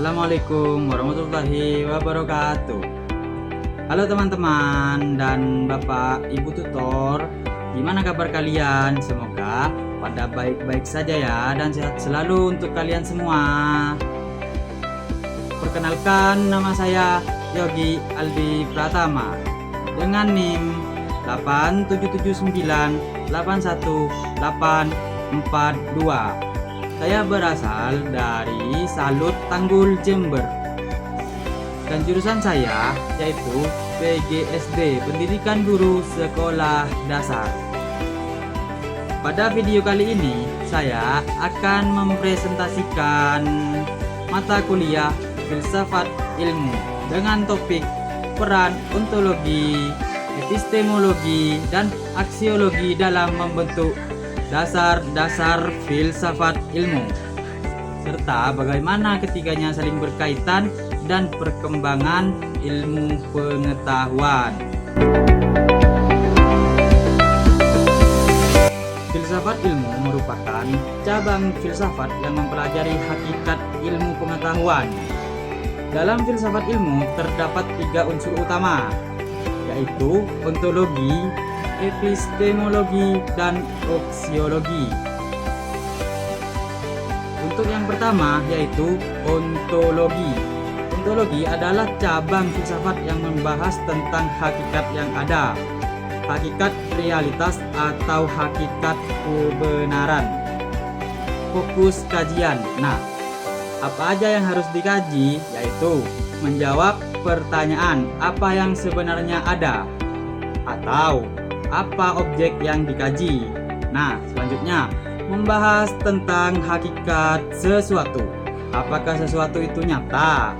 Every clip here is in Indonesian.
Assalamualaikum warahmatullahi wabarakatuh. Halo teman-teman dan Bapak Ibu tutor, gimana kabar kalian? Semoga pada baik-baik saja ya dan sehat selalu untuk kalian semua. Perkenalkan, nama saya Yogi Aldi Pratama dengan NIM 877981842. Saya berasal dari Salut Tanggul, Jember, dan jurusan saya yaitu PGSD, Pendidikan Guru Sekolah Dasar. Pada video kali ini saya akan mempresentasikan mata kuliah Filsafat Ilmu dengan topik peran ontologi, epistemologi, dan aksiologi dalam membentuk dasar-dasar filsafat ilmu, serta bagaimana ketiganya saling berkaitan dan perkembangan ilmu pengetahuan. Filsafat ilmu merupakan cabang filsafat yang mempelajari hakikat ilmu pengetahuan. Dalam filsafat ilmu terdapat 3 unsur utama, yaitu ontologi, epistemologi, dan aksiologi. Untuk yang pertama yaitu ontologi. Ontologi adalah cabang filsafat yang membahas tentang hakikat yang ada, hakikat realitas atau hakikat kebenaran. Fokus kajian. Nah, apa aja yang harus dikaji? Yaitu menjawab pertanyaan apa yang sebenarnya ada atau apa objek yang dikaji. Nah, selanjutnya membahas tentang hakikat sesuatu. Apakah sesuatu itu nyata?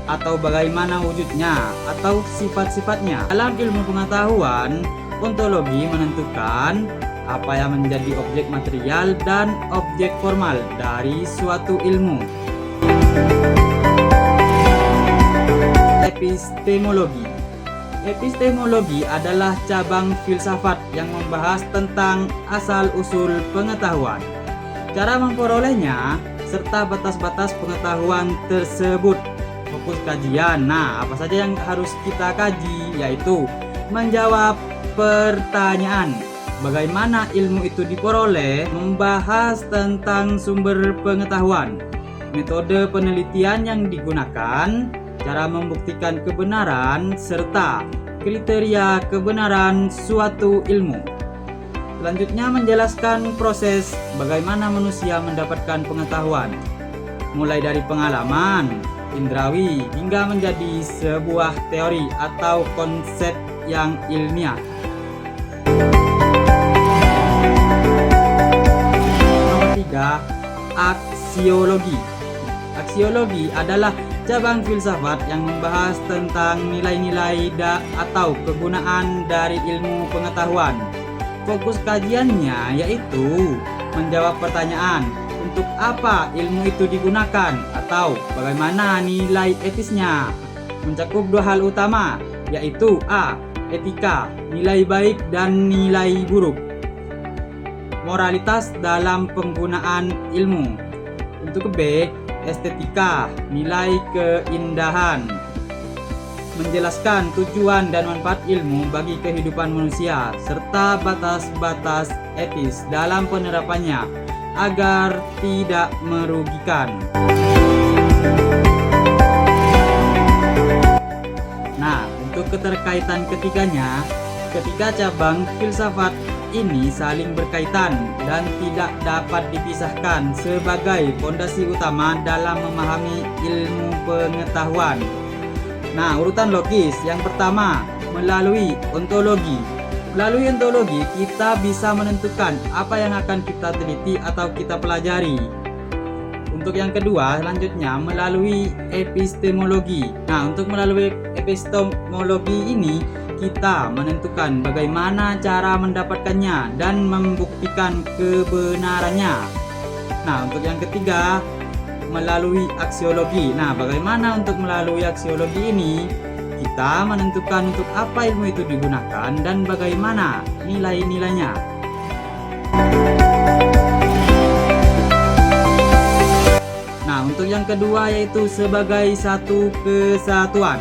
Atau bagaimana wujudnya? Atau sifat-sifatnya? Dalam ilmu pengetahuan, ontologi menentukan apa yang menjadi objek material dan objek formal dari suatu ilmu. Epistemologi. Epistemologi adalah cabang filsafat yang membahas tentang asal-usul pengetahuan, cara memperolehnya, serta batas-batas pengetahuan tersebut. Fokus kajian. Nah, apa saja yang harus kita kaji? Yaitu menjawab pertanyaan bagaimana ilmu itu diperoleh, membahas tentang sumber pengetahuan, metode penelitian yang digunakan, cara membuktikan kebenaran, serta kriteria kebenaran suatu ilmu. Selanjutnya menjelaskan proses bagaimana manusia mendapatkan pengetahuan, mulai dari pengalaman, indrawi, hingga menjadi sebuah teori atau konsep yang ilmiah. Nomor 3, aksiologi. Aksiologi adalah cabang filsafat yang membahas tentang nilai-nilai atau kegunaan dari ilmu pengetahuan. Fokus kajiannya yaitu menjawab pertanyaan untuk apa ilmu itu digunakan atau bagaimana nilai etisnya. Mencakup 2 hal utama, yaitu A. Etika, nilai baik dan nilai buruk. Moralitas dalam penggunaan ilmu. Untuk B. Estetika, nilai keindahan. Menjelaskan tujuan dan manfaat ilmu bagi kehidupan manusia serta batas-batas etis dalam penerapannya agar tidak merugikan. Nah, untuk keterkaitan ketiganya, ketiga cabang filsafat ini saling berkaitan dan tidak dapat dipisahkan sebagai fondasi utama dalam memahami ilmu pengetahuan. Nah, urutan logis yang pertama, melalui ontologi. Melalui ontologi kita bisa menentukan apa yang akan kita teliti atau kita pelajari. Untuk yang kedua, selanjutnya melalui epistemologi. Nah, untuk melalui epistemologi ini kita menentukan bagaimana cara mendapatkannya dan membuktikan kebenarannya. Nah, untuk yang ketiga, melalui aksiologi. Nah, bagaimana untuk melalui aksiologi ini? Kita menentukan untuk apa ilmu itu digunakan dan bagaimana nilai-nilainya. untuk yang kedua yaitu sebagai satu kesatuan.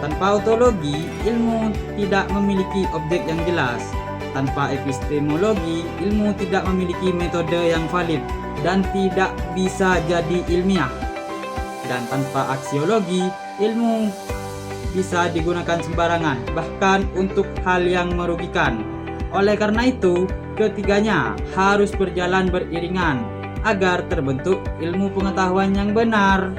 Tanpa ontologi, ilmu tidak memiliki objek yang jelas. Tanpa epistemologi, ilmu tidak memiliki metode yang valid dan tidak bisa jadi ilmiah. Dan tanpa aksiologi, ilmu bisa digunakan sembarangan, bahkan untuk hal yang merugikan. Oleh karena itu, ketiganya harus berjalan beriringan agar terbentuk ilmu pengetahuan yang benar,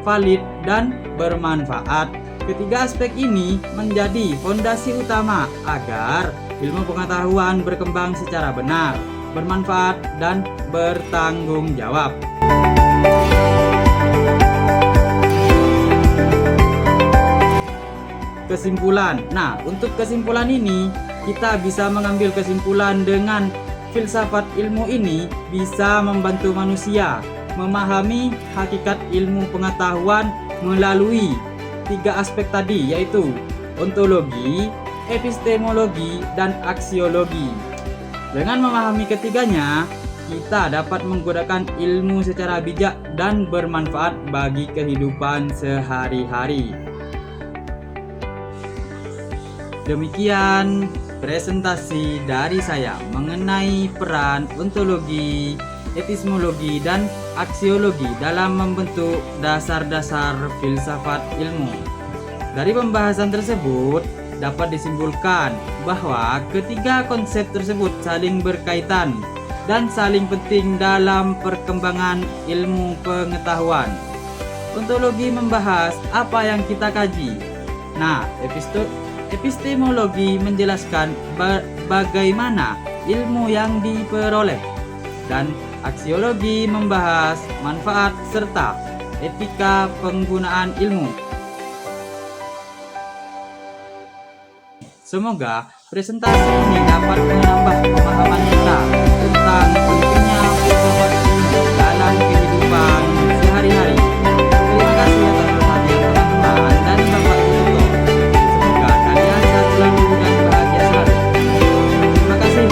valid, dan bermanfaat. Ketiga aspek ini menjadi fondasi utama agar ilmu pengetahuan berkembang secara benar, bermanfaat, dan bertanggung jawab. Kesimpulan. Nah, untuk kesimpulan ini, kita bisa mengambil kesimpulan dengan filsafat ilmu ini bisa membantu manusia memahami hakikat ilmu pengetahuan melalui tiga aspek tadi, yaitu ontologi, epistemologi, dan aksiologi. Dengan memahami ketiganya, kita dapat menggunakan ilmu secara bijak dan bermanfaat bagi kehidupan sehari-hari. Demikian presentasi dari saya mengenai peran ontologi, epistemologi, dan aksiologi dalam membentuk dasar-dasar filsafat ilmu. Dari pembahasan tersebut dapat disimpulkan bahwa ketiga konsep tersebut saling berkaitan dan saling penting dalam perkembangan ilmu pengetahuan. Ontologi membahas apa yang kita kaji. Nah, epistemologi menjelaskan bagaimana ilmu yang diperoleh, dan aksiologi membahas manfaat serta etika penggunaan ilmu. Semoga presentasi ini dapat menambah pemahaman kita tentang pentingnya filsafat ilmu dalam kehidupan sehari-hari. Terima kasih atas perhatian teman-teman dan Bapak Ibu. Semoga kalian sehat selalu dan bahagia selalu. Terima kasih.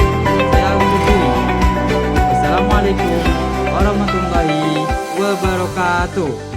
Saya undur diri. Wassalamualaikum warahmatullahi wabarakatuh.